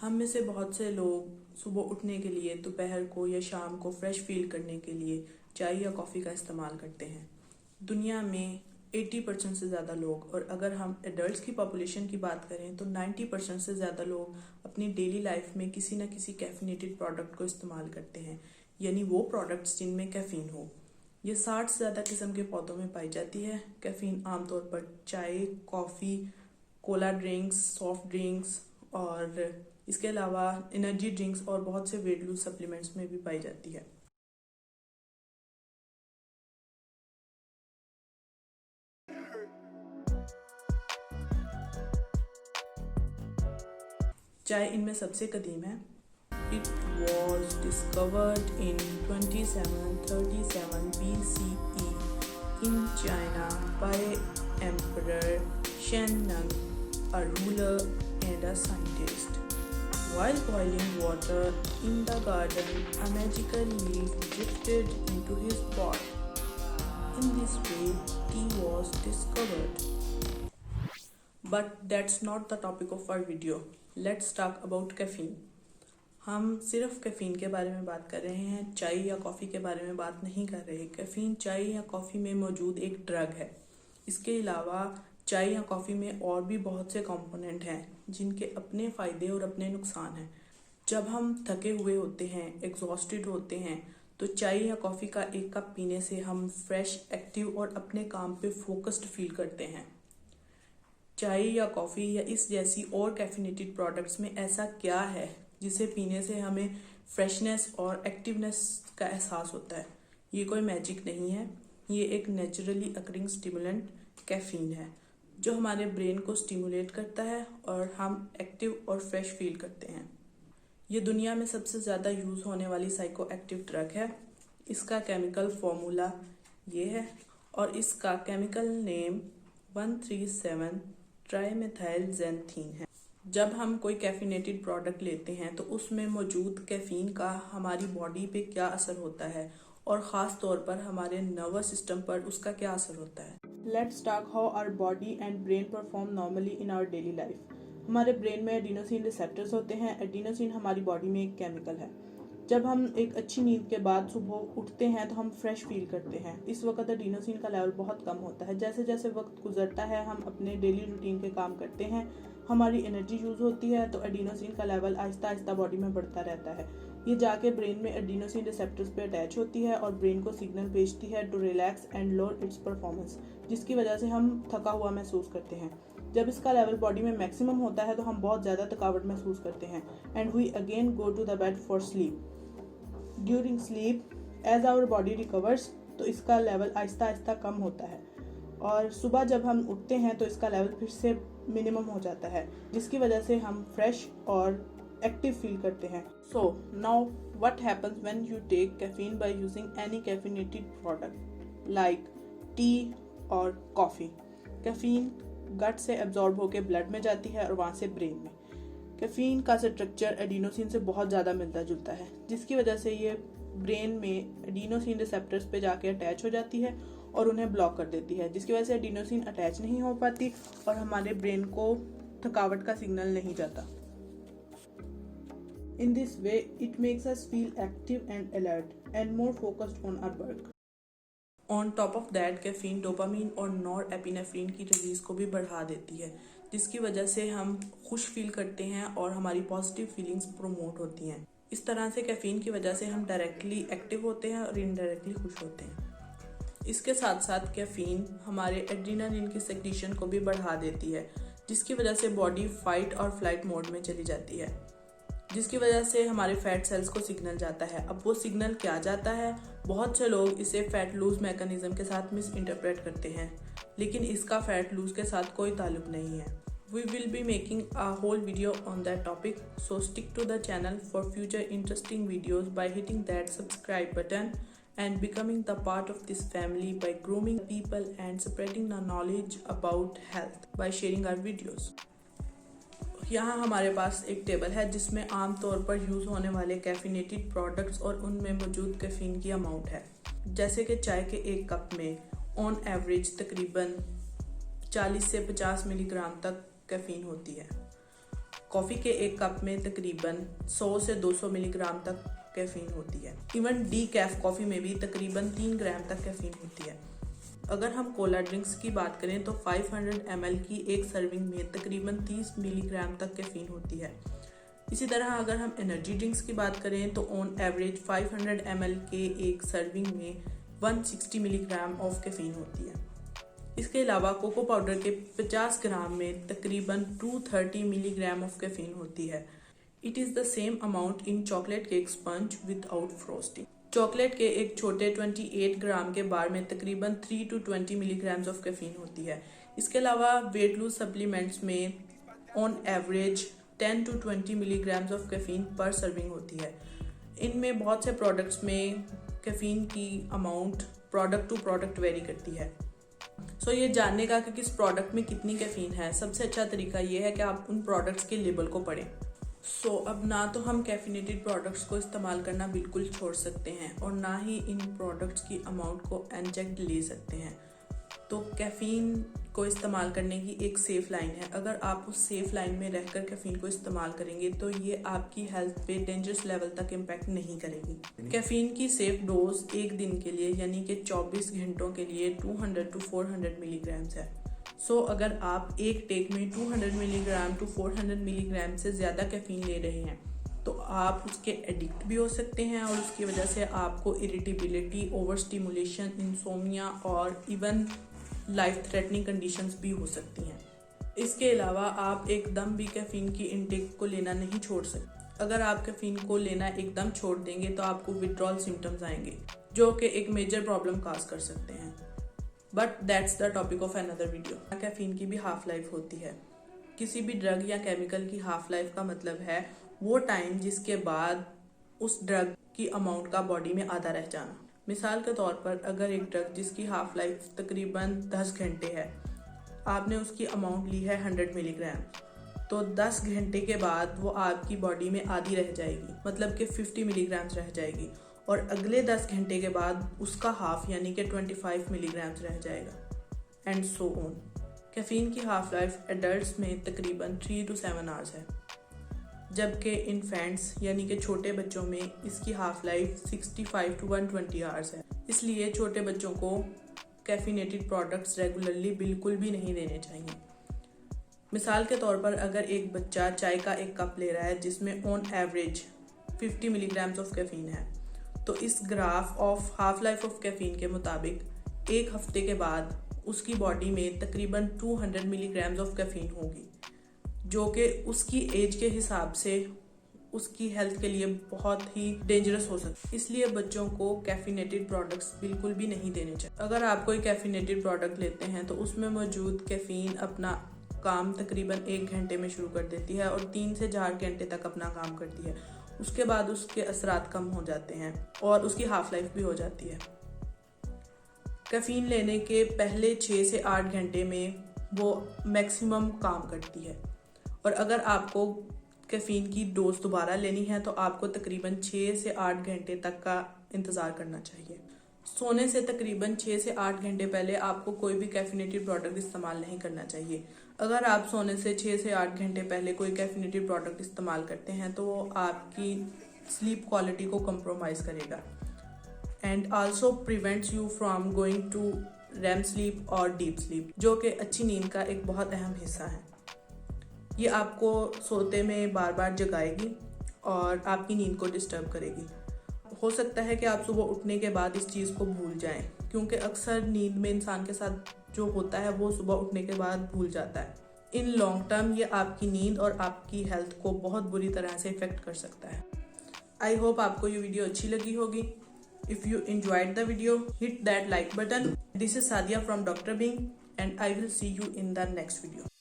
हम में से बहुत से लोग सुबह उठने के लिए, दोपहर को या शाम को फ्रेश फील करने के लिए चाय या कॉफ़ी का इस्तेमाल करते हैं। दुनिया में 80% से ज़्यादा लोग, और अगर हम एडल्ट्स की पॉपुलेशन की बात करें तो 90% से ज़्यादा लोग अपनी डेली लाइफ में किसी न किसी कैफिनेटेड प्रोडक्ट को इस्तेमाल करते हैं, यानी वो प्रोडक्ट्स जिनमें कैफ़ीन हो। ये 60 से ज़्यादा किस्म के पौधों में पाई जाती है। कैफ़ीन आमतौर पर चाय, coffee, Cola drinks, soft drinks और इसके अलावा एनर्जी ड्रिंक्स और बहुत से वेट लूज सप्लीमेंट्स में भी पाई जाती है। चाय इनमें सबसे कदीम है। It was discovered in 2737 BCE in China by emperor Shennong, a ruler and a scientist. While boiling water in the garden, a magical leaf drifted into his pot. In this way, tea was discovered. But that's not the topic of our video. Let's talk about caffeine. हम सिर्फ caffeine के बारे में बात कर रहे हैं, चाय या कॉफ़ी के बारे में बात नहीं कर रहे। कैफ़ीन चाय या कॉफ़ी में मौजूद एक ड्रग है। इसके अलावा चाय या कॉफ़ी में और भी बहुत से कंपोनेंट हैं जिनके अपने फ़ायदे और अपने नुकसान हैं। जब हम थके हुए होते हैं, एग्जॉस्टेड होते हैं, तो चाय या कॉफ़ी का एक कप पीने से हम फ्रेश, एक्टिव और अपने काम पे फोकस्ड फील करते हैं। चाय या कॉफ़ी या इस जैसी और कैफिनेटेड प्रोडक्ट्स में ऐसा क्या है जिसे पीने से हमें फ्रेशनेस और एक्टिवनेस का एहसास होता है? ये कोई मैजिक नहीं है, ये एक नेचुरली अकरिंग स्टिमुलेंट कैफ़ीन है जो हमारे ब्रेन को स्टिमुलेट करता है और हम एक्टिव और फ्रेश फील करते हैं। ये दुनिया में सबसे ज़्यादा यूज़ होने वाली साइको एक्टिव ड्रग है। इसका केमिकल फॉर्मूला ये है और इसका केमिकल नेम 137 ट्राइमेथाइलजेंथीन है। जब हम कोई कैफिनेटेड प्रोडक्ट लेते हैं तो उसमें मौजूद कैफीन का हमारी बॉडी पे क्या असर होता है और ख़ास तौर पर हमारे नर्वस सिस्टम पर उसका क्या असर होता है। Let's talk how our body and brain perform normally in our daily life. हमारे ब्रेन में एडिनोसिन रिसेप्टर्स होते हैं। एडिनोसिन हमारी बॉडी में एक केमिकल है। जब हम एक अच्छी नींद के बाद सुबह उठते हैं तो हम फ्रेश फील करते हैं। इस वक्त एडिनोसिन का लेवल बहुत कम होता है। जैसे जैसे वक्त गुजरता है, हम अपने डेली रूटीन के काम करते हैं, हमारी एनर्जी यूज़ होती है, तो एडिनोसिन का लेवल आहिस्ता आहिस्ता बॉडी में बढ़ता रहता है। ये जाके ब्रेन में एडिनोसिन रिसेप्टर्स पे अटैच होती है और ब्रेन को सिग्नल भेजती है to relax and lower its performance, जिसकी वजह से हम थका हुआ महसूस करते हैं। जब इसका लेवल बॉडी में मैक्सिमम होता है तो हम बहुत ज़्यादा थकावट महसूस करते हैं and we again go to the bed for sleep. During sleep as our body recovers, तो इसका लेवल आहिस्ता आहिस्ता कम होता है और सुबह जब हम उठते हैं तो इसका लेवल फिर से मिनिमम हो जाता है, जिसकी वजह से हम फ्रेश और एक्टिव फील करते हैं। So now what happens when you take caffeine by using any caffeinated product like tea और कॉफ़ी। कैफीन गट से एब्जॉर्ब होकर ब्लड में जाती है और वहाँ से ब्रेन में। कैफीन का स्ट्रक्चर एडिनोसिन से बहुत ज़्यादा मिलता जुलता है, जिसकी वजह से ये ब्रेन में एडिनोसिन रिसेप्टर्स पे जाके अटैच हो जाती है और उन्हें ब्लॉक कर देती है, जिसकी वजह से एडिनोसिन अटैच नहीं हो पाती और हमारे ब्रेन को थकावट का सिग्नल नहीं जाता। In this way it makes us feel active and alert and more focused on our work. On top of that, caffeine dopamine और नॉरएपिनेफ्रिन की रिलीज को भी बढ़ा देती है, जिसकी वजह से हम खुश फील करते हैं और हमारी पॉजिटिव फीलिंग्स प्रोमोट होती हैं। इस तरह से कैफीन की वजह से हम डायरेक्टली एक्टिव होते हैं और इनडायरेक्टली खुश होते हैं। इसके साथ साथ कैफीन हमारे एड्रेनालिन की सेक्रेशन को भी बढ़ा देती है, जिसकी वजह से बॉडी फाइट और फ्लाइट मोड में चली जाती है, जिसकी वजह से हमारे फैट सेल्स को सिग्नल जाता है। अब वो सिग्नल क्या जाता है? बहुत से लोग इसे फैट लूज मैकेनिज्म के साथ मिस इंटरप्रेट करते हैं, लेकिन इसका फैट लूज के साथ कोई ताल्लुक नहीं है। We will be making a whole video on that topic, so stick to the channel for future interesting videos by hitting that subscribe button and becoming the part of this family by grooming people and spreading the knowledge about health by sharing our videos. यहाँ हमारे पास एक table है जिसमें आमतौर पर use होने वाले caffeinated products और उनमें मौजूद कैफीन की अमाउंट है। जैसे कि चाय के एक कप में ऑन एवरेज तकरीबन 40 से 50 मिलीग्राम तक कैफीन होती है। कॉफ़ी के एक कप में तकरीबन 100 से 200 मिलीग्राम तक कैफीन होती है। इवन डीकैफ कॉफ़ी में भी तकरीबन 3 ग्राम तक कैफीन होती है। अगर हम कोला ड्रिंक्स की बात करें तो 500 ml की एक सर्विंग में तकरीबन 30 मिलीग्राम तक कैफीन होती है। इसी तरह अगर हम एनर्जी ड्रिंक्स की बात करें तो ऑन एवरेज 500 ml के एक सर्विंग में 160 मिलीग्राम ऑफ कैफीन होती है। इसके अलावा कोको पाउडर के 50 ग्राम में तकरीबन 230 मिलीग्राम ऑफ कैफीन होती है। It is the same amount in chocolate cake sponge without frosting. Chocolate के एक छोटे 28 ग्राम के बार में तकरीबन 3 to 20 मिलीग्राम्स ऑफ कैफीन होती है। इसके अलावा वेट लूज सप्लीमेंट्स में on average 10 to 20 milligrams of caffeine per serving होती है। इनमें बहुत से प्रोडक्ट्स में कैफीन की amount product to product vary करती है। सो ये जानने का कि किस प्रोडक्ट में कितनी कैफीन है, सबसे अच्छा तरीका ये है कि आप उन प्रोडक्ट्स के लेबल को पढ़ें। अब ना तो हम कैफिनेटेड प्रोडक्ट्स को इस्तेमाल करना बिल्कुल छोड़ सकते हैं और ना ही इन प्रोडक्ट्स की अमाउंट को अनचेक्ड ले सकते हैं। तो कैफ़ीन को इस्तेमाल करने की एक सेफ़ लाइन है। अगर आप उस सेफ़ लाइन में रहकर कैफ़ीन को इस्तेमाल करेंगे तो ये आपकी हेल्थ पे डेंजरस लेवल तक इम्पैक्ट नहीं करेगी। कैफ़ीन की सेफ डोज एक दिन के लिए यानी कि 24 घंटों के लिए 200 to 400 मिलीग्राम्स है। अगर आप एक टेक में 200 मिलीग्राम टू 400 मिलीग्राम से ज़्यादा कैफ़ीन ले रहे हैं तो आप उसके एडिक्ट भी हो सकते हैं और उसकी वजह से आपको इरिटेबिलिटी, ओवर स्टिमुलेशन, इंसोमिया और इवन लाइफ थ्रेटनिंग कंडीशंस भी हो सकती हैं। इसके अलावा आप एकदम भी कैफ़ीन की इंटेक को लेना नहीं छोड़ सकते। अगर आप कैफ़ीन को लेना एकदम छोड़ देंगे तो आपको विड्रॉल सिम्टम्स आएंगे जो कि एक मेजर प्रॉब्लम काज कर सकते हैं। But that's the topic of another video. Caffeine की भी हाफ लाइफ होती है। किसी भी ड्रग या केमिकल की हाफ लाइफ का मतलब है वो टाइम जिसके बाद उस ड्रग की अमाउंट का बॉडी में आधा रह जाना। मिसाल के तौर पर अगर एक ड्रग जिसकी हाफ लाइफ तकरीबन 10 घंटे है, आपने उसकी अमाउंट ली है 100 मिलीग्राम, तो 10 घंटे के बाद वो आपकी बॉडी में आधी रह जाएगी, मतलब कि 50 मिलीग्राम रह जाएगी और अगले 10 घंटे के बाद उसका हाफ यानी कि 25 मिलीग्राम रह जाएगा एंड सो ऑन। कैफ़ीन की हाफ लाइफ एडल्ट्स में तकरीबन 3 to 7 आवर्स है, जबकि इन्फेंट्स यानी कि छोटे बच्चों में इसकी हाफ लाइफ 65 to 120 आवर्स है। इसलिए छोटे बच्चों को कैफिनेटेड प्रोडक्ट्स रेगुलरली बिल्कुल भी नहीं देने चाहिए। मिसाल के तौर पर अगर एक बच्चा चाय का एक कप ले रहा है जिसमें on average 50 milligrams of caffeine है, तो इस graph of half life of caffeine के मुताबिक एक हफ्ते के बाद उसकी बॉडी में तकरीबन 200 मिलीग्राम्स ऑफ कैफीन होगी, जो कि उसकी एज के हिसाब से उसकी हेल्थ के लिए बहुत ही डेंजरस हो सकता है। इसलिए बच्चों को कैफिनेटेड प्रोडक्ट्स बिल्कुल भी नहीं देने चाहिए। अगर आप कोई कैफिनेटेड प्रोडक्ट लेते हैं तो उसमें मौजूद कैफीन अपना काम तकरीबन 1 घंटे में शुरू कर देती है और 3 से 4 घंटे तक अपना काम करती है। उसके बाद उसके असरात कम हो जाते हैं और उसकी हाफ लाइफ भी हो जाती है। कैफीन लेने के पहले 6 से 8 घंटे में वो मैक्सिमम काम करती है और अगर आपको कैफ़ीन की डोज दोबारा लेनी है तो आपको तकरीबन 6 से 8 घंटे तक का इंतज़ार करना चाहिए। सोने से तकरीबन 6 से 8 घंटे पहले आपको कोई भी कैफिनेटेड प्रोडक्ट इस्तेमाल नहीं करना चाहिए। अगर आप सोने से 6 से 8 घंटे पहले कोई कैफिनेटेड प्रोडक्ट इस्तेमाल करते हैं तो वो आपकी स्लीप क्वालिटी को कंप्रोमाइज़ करेगा and also prevents you from going to REM sleep और डीप स्लीप, जो कि अच्छी नींद का एक बहुत अहम हिस्सा है। ये आपको सोते में बार बार जगाएगी और आपकी नींद को डिस्टर्ब करेगी। हो सकता है कि आप सुबह उठने के बाद इस चीज़ को भूल जाएं, क्योंकि अक्सर नींद में इंसान के साथ जो होता है वो सुबह उठने के बाद भूल जाता है। इन लॉन्ग टर्म ये आपकी नींद और आपकी हेल्थ को बहुत बुरी तरह से इफेक्ट कर सकता है। आई होप आपको ये वीडियो अच्छी लगी होगी। If you enjoyed the video, hit that like button. This is Sadia from Dr. Bing and I will see you in the next video.